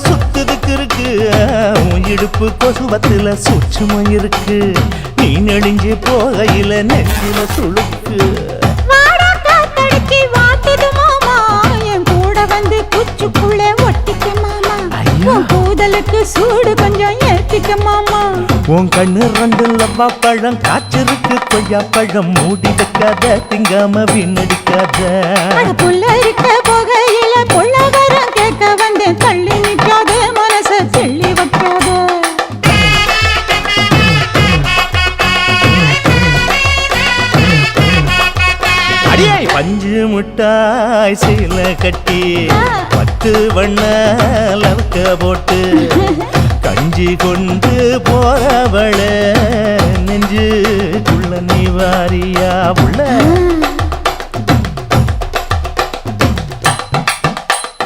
சுத்துதுக்கு இருக்கு உன் இடுப்பு கொசுவத்துல சூட்சுமம் இருக்கு நீ நெடுஞ்சு போகையில நெஞ்சில சுளுக்கு குச்சுக்குள்ளே ஒட்டிக்க மாமா கூதலுக்கு சூடு கொஞ்சம் ஏத்திக்க மாமா உன் கண்ணு ரெண்டு லவ்வா பழம் காய்ச்சிருக்கு கொய்யா பழம் மூடி வைக்காத திங்காம வீணடிக்காத புள்ள இருக்க போகையில பொள்ளவரம் கேட்க வந்தேன் தள்ளி நிற்காத மனச தெள்ளி வைக்காத அடியே பஞ்சு முட்டாய் சீல கட்டி 10 வண்ண லவக்க போட்டு கஞ்சி கொண்டு போறவள நெஞ்சுக்குள்ள நீ வாரியா உள்ள